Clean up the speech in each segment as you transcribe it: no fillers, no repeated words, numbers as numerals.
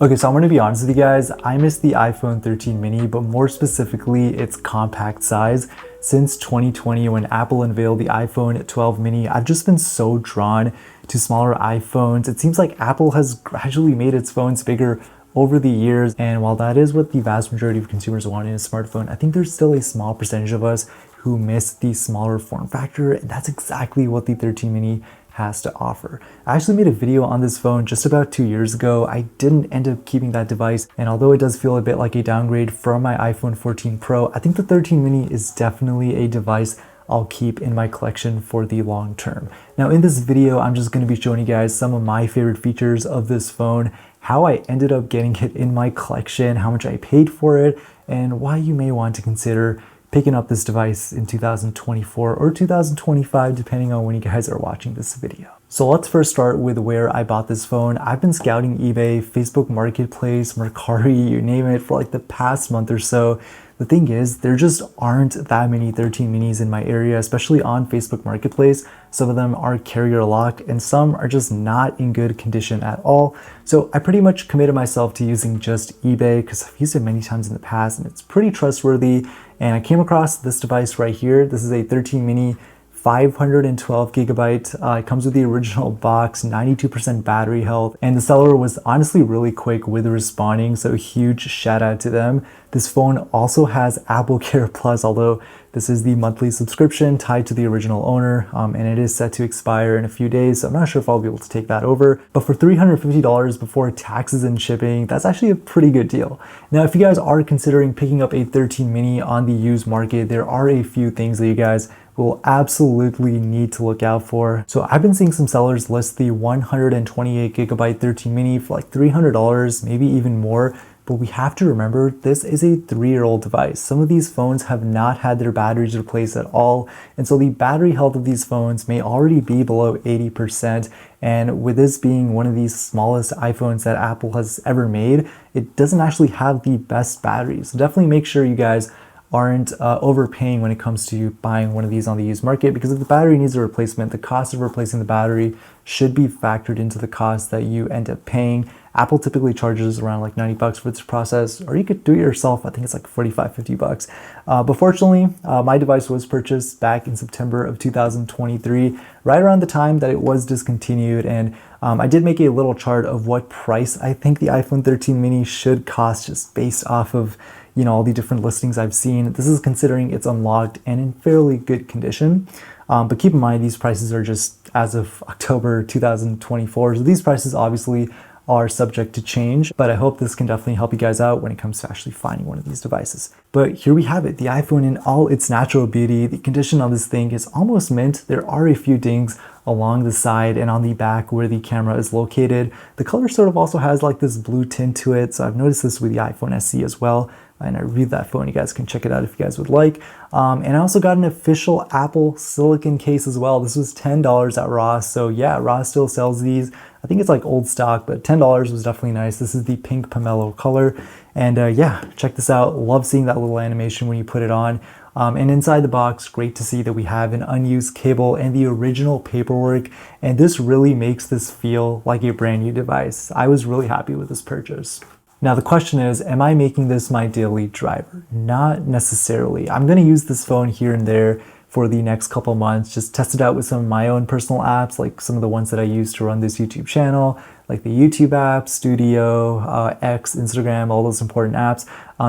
Okay, so I'm gonna be honest with you guys, I miss the iPhone 13 mini, but more specifically, its compact size. Since 2020, when Apple unveiled the iPhone 12 mini, I've just been so drawn to smaller iPhones. It seems like Apple has gradually made its phones bigger over the years, and while that is what the vast majority of consumers want in a smartphone, I think there's still a small percentage of us who miss the smaller form factor, and that's exactly what the 13 mini has to offer. I actually made a video on this phone just about 2 years ago. I didn't end up keeping that device, and although it does feel a bit like a downgrade from my iPhone 14 Pro, I think the 13 mini is definitely a device I'll keep in my collection for the long term. Now in this video, I'm just going to be showing you guys some of my favorite features of this phone, how I ended up getting it in my collection, how much I paid for it, and why you may want to consider picking up this device in 2024 or 2025, depending on when you guys are watching this video. So let's first start with where I bought this phone. I've been scouting eBay, Facebook Marketplace, Mercari, you name it, for like the past month or so. The thing is, there just aren't that many 13 minis in my area, especially on Facebook Marketplace. Some of them are carrier locked and some are just not in good condition at all. So I pretty much committed myself to using just eBay because I've used it many times in the past and it's pretty trustworthy. And I came across this device right here. This is a 13 mini, 512 gigabyte. It comes with the original box, 92% battery health, and the seller was honestly really quick with responding, so huge shout out to them. This phone also has Apple Care Plus, although this is the monthly subscription tied to the original owner, and it is set to expire in a few days, so I'm not sure if I'll be able to take that over. But for $350 before taxes and shipping, that's actually a pretty good deal. Now, if you guys are considering picking up a 13 mini on the used market, there are a few things that you guys will absolutely need to look out for. So I've been seeing some sellers list the 128 gigabyte 13 mini for like $300, maybe even more. But we have to remember, this is a 3-year-old device. Some of these phones have not had their batteries replaced at all. And so the battery health of these phones may already be below 80%. And with this being one of the smallest iPhones that Apple has ever made, it doesn't actually have the best batteries. So definitely make sure you guys aren't overpaying when it comes to buying one of these on the used market, because if the battery needs a replacement, the cost of replacing the battery should be factored into the cost that you end up paying. Apple typically charges around like 90 bucks for this process, or you could do it yourself. I think it's like 45, 50 bucks. But fortunately, my device was purchased back in September of 2023, right around the time that it was discontinued. And I did make a little chart of what price I think the iPhone 13 mini should cost, just based off of all the different listings I've seen. This is considering it's unlocked and in fairly good condition. But keep in mind, these prices are just as of October 2024. So these prices obviously are subject to change, but I hope this can definitely help you guys out when it comes to actually finding one of these devices. But here we have it, the iPhone in all its natural beauty. The condition on this thing is almost mint. There are a few dings along the side and on the back where the camera is located. The color sort of also has like this blue tint to it. So I've noticed this with the iPhone SE as well. And I reviewed that phone. You guys can check it out if you guys would like. And I also got an official Apple silicon case as well. This was $10 at Ross. So yeah, Ross still sells these. I think it's like old stock, but $10 was definitely nice. This is the pink pomelo color. And yeah, check this out. Love seeing that little animation when you put it on. And inside the box, great to see that we have an unused cable and the original paperwork. And this really makes this feel like a brand new device. I was really happy with this purchase. Now the question is, am I making this my daily driver? Not necessarily. I'm gonna use this phone here and there for the next couple months, just test it out with some of my own personal apps, like some of the ones that I use to run this YouTube channel, like the YouTube app, Studio, X, Instagram, all those important apps,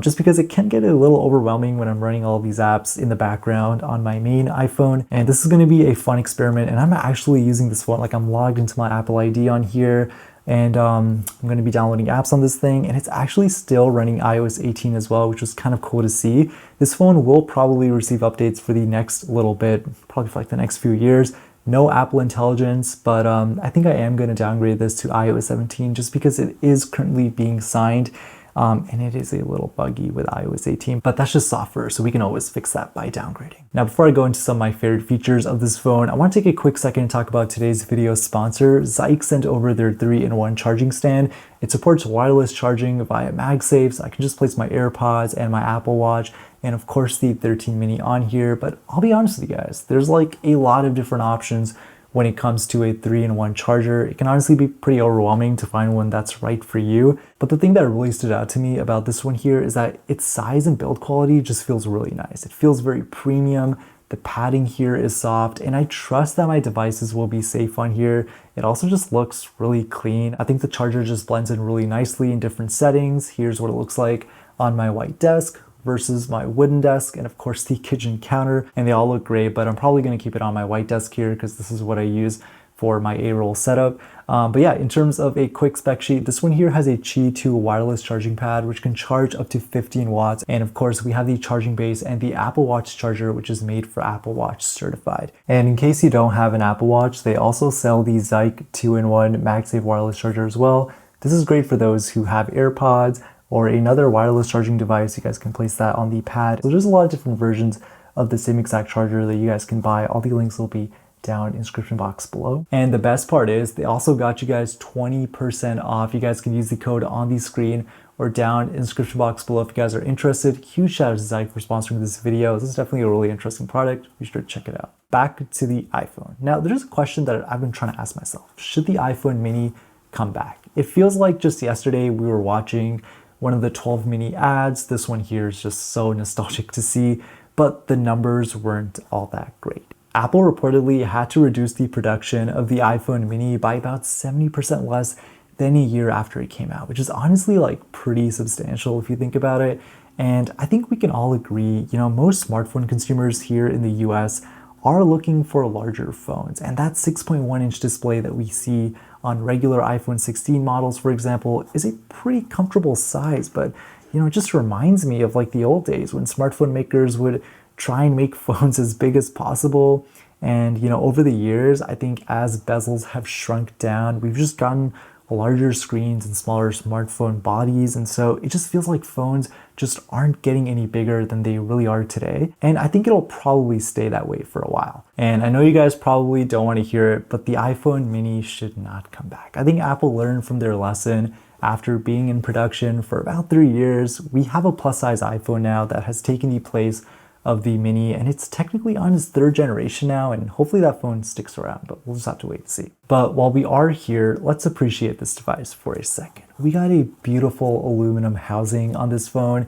just because it can get a little overwhelming when I'm running all these apps in the background on my main iPhone. And this is gonna be a fun experiment, and I'm actually using this phone, like I'm logged into my Apple ID on here, and I'm going to be downloading apps on this thing, and it's actually still running iOS 18 as well, which was kind of cool to see. This phone will probably receive updates for the next little bit, probably for like the next few years. No Apple Intelligence, but I think I am going to downgrade this to iOS 17 just because it is currently being signed. And it is a little buggy with iOS 18, but that's just software, so we can always fix that by downgrading. Now, before I go into some of my favorite features of this phone, I want to take a quick second to talk about today's video sponsor. Zyke sent over their 3-in-1 charging stand. It supports wireless charging via MagSafe, so I can just place my AirPods and my Apple Watch, and of course the 13 mini on here. But I'll be honest with you guys, there's like a lot of different options when it comes to a 3-in-1 charger. It can honestly be pretty overwhelming to find one that's right for you. But the thing that really stood out to me about this one here is that its size and build quality just feels really nice. It feels very premium. The padding here is soft, and I trust that my devices will be safe on here. It also just looks really clean. I think the charger just blends in really nicely in different settings. Here's what it looks like on my white desk versus my wooden desk, and of course the kitchen counter, and they all look great, but I'm probably going to keep it on my white desk here because this is what I use for my A-roll setup. But yeah, in terms of a quick spec sheet, this one here has a Qi 2 wireless charging pad, which can charge up to 15 watts. And of course, we have the charging base and the Apple Watch charger, which is made for Apple Watch certified. And in case you don't have an Apple Watch, they also sell the Zyke 2-in-1 MagSafe wireless charger as well. This is great for those who have AirPods or another wireless charging device. You guys can place that on the pad. So there's a lot of different versions of the same exact charger that you guys can buy. All the links will be down in the description box below. And the best part is they also got you guys 20% off. You guys can use the code on the screen or down in the description box below if you guys are interested. Huge shout out to Zyke for sponsoring this video. This is definitely a really interesting product. Be sure to check it out. Back to the iPhone. Now there's a question that I've been trying to ask myself. Should the iPhone mini come back? It feels like just yesterday we were watching one of the 12 mini ads. This one here is just so nostalgic to see, but the numbers weren't all that great. Apple reportedly had to reduce the production of the iPhone mini by about 70% less than a year after it came out, which is honestly like pretty substantial if you think about it. And I think we can all agree, most smartphone consumers here in the US are looking for larger phones. And that 6.1-inch display that we see on regular iPhone 16 models, for example, is a pretty comfortable size. But, it just reminds me of like the old days when smartphone makers would try and make phones as big as possible. And, over the years, I think as bezels have shrunk down, we've just gotten larger screens and smaller smartphone bodies. And so it just feels like phones just aren't getting any bigger than they really are today. And I think it'll probably stay that way for a while. And I know you guys probably don't want to hear it, but the iPhone mini should not come back. I think Apple learned from their lesson. After being in production for about 3 years, we have a plus size iPhone now that has taken the place of the mini, and it's technically on its 3rd generation now, and hopefully that phone sticks around, but we'll just have to wait and see. But while we are here, let's appreciate this device for a second. We got a beautiful aluminum housing on this phone.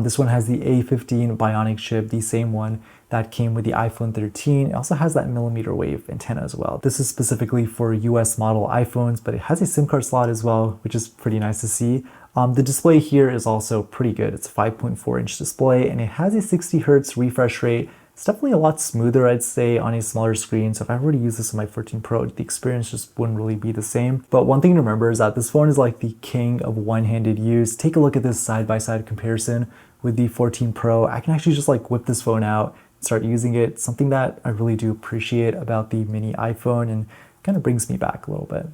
This one has the A15 Bionic chip, the same one that came with the iPhone 13. It also has that millimeter wave antenna as well. This is specifically for US model iPhones, but it has a SIM card slot as well, which is pretty nice to see. The display here is also pretty good. It's a 5.4-inch display, and it has a 60 Hz refresh rate. It's definitely a lot smoother, I'd say, on a smaller screen. So if I were to use this on my 14 Pro, the experience just wouldn't really be the same. But one thing to remember is that this phone is like the king of one-handed use. Take a look at this side-by-side comparison with the 14 Pro. I can actually just like whip this phone out, start using it. Something that I really do appreciate about the mini iPhone, and kind of brings me back a little bit.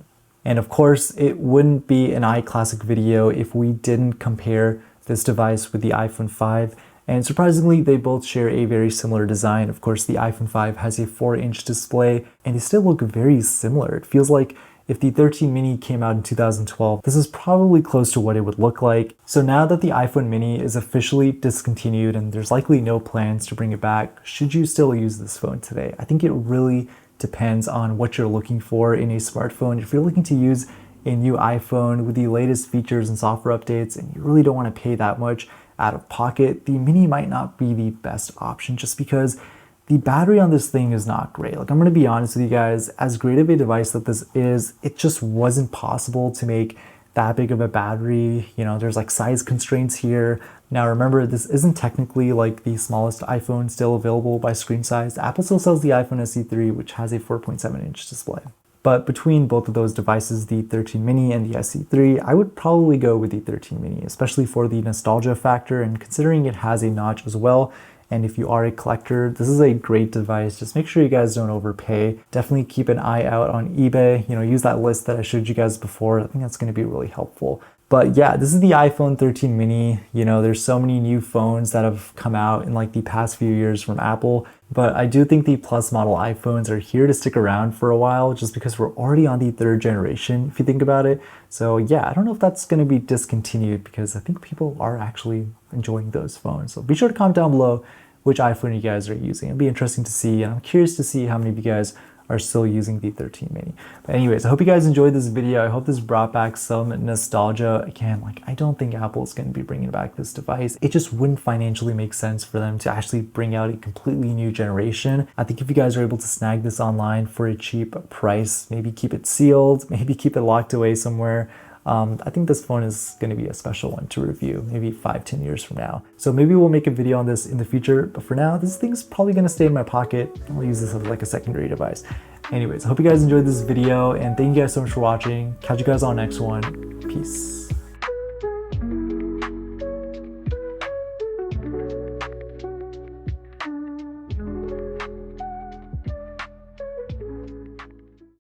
And of course, it wouldn't be an iClassic video if we didn't compare this device with the iPhone 5. And surprisingly, they both share a very similar design. Of course, the iPhone 5 has a 4-inch display, and they still look very similar. It feels like if the 13 mini came out in 2012, this is probably close to what it would look like. So now that the iPhone mini is officially discontinued and there's likely no plans to bring it back, should you still use this phone today? I think it really depends on what you're looking for in a smartphone. If you're looking to use a new iPhone with the latest features and software updates and you really don't want to pay that much out of pocket, the mini might not be the best option just because the battery on this thing is not great. Like, I'm going to be honest with you guys, as great of a device that this is, it just wasn't possible to make that big of a battery. There's like size constraints here. Now remember, this isn't technically like the smallest iPhone still available by screen size. Apple still sells the iPhone SE3, which has a 4.7-inch display. But between both of those devices, the 13 mini and the SE3, I would probably go with the 13 mini, especially for the nostalgia factor and considering it has a notch as well. And if you are a collector, this is a great device. Just make sure you guys don't overpay. Definitely keep an eye out on eBay. Use that list that I showed you guys before. I think that's going to be really helpful. But yeah, this is the iPhone 13 mini. There's so many new phones that have come out in like the past few years from Apple. But I do think the Plus model iPhones are here to stick around for a while just because we're already on the 3rd generation, if you think about it. So yeah, I don't know if that's going to be discontinued because I think people are actually enjoying those phones. So be sure to comment down below which iPhone you guys are using. It'll be interesting to see, and I'm curious to see how many of you guys are still using the 13 mini. But anyways, I hope you guys enjoyed this video. I hope this brought back some nostalgia. Again, like, I don't think Apple's going to be bringing back this device. It just wouldn't financially make sense for them to actually bring out a completely new generation. I think if you guys are able to snag this online for a cheap price, maybe keep it sealed, maybe keep it locked away somewhere, I think this phone is going to be a special one to review, maybe 5-10 years from now. So maybe we'll make a video on this in the future, but for now, this thing's probably going to stay in my pocket. I'll use this as like a secondary device. Anyways, I hope you guys enjoyed this video, and thank you guys so much for watching. Catch you guys on the next one. Peace.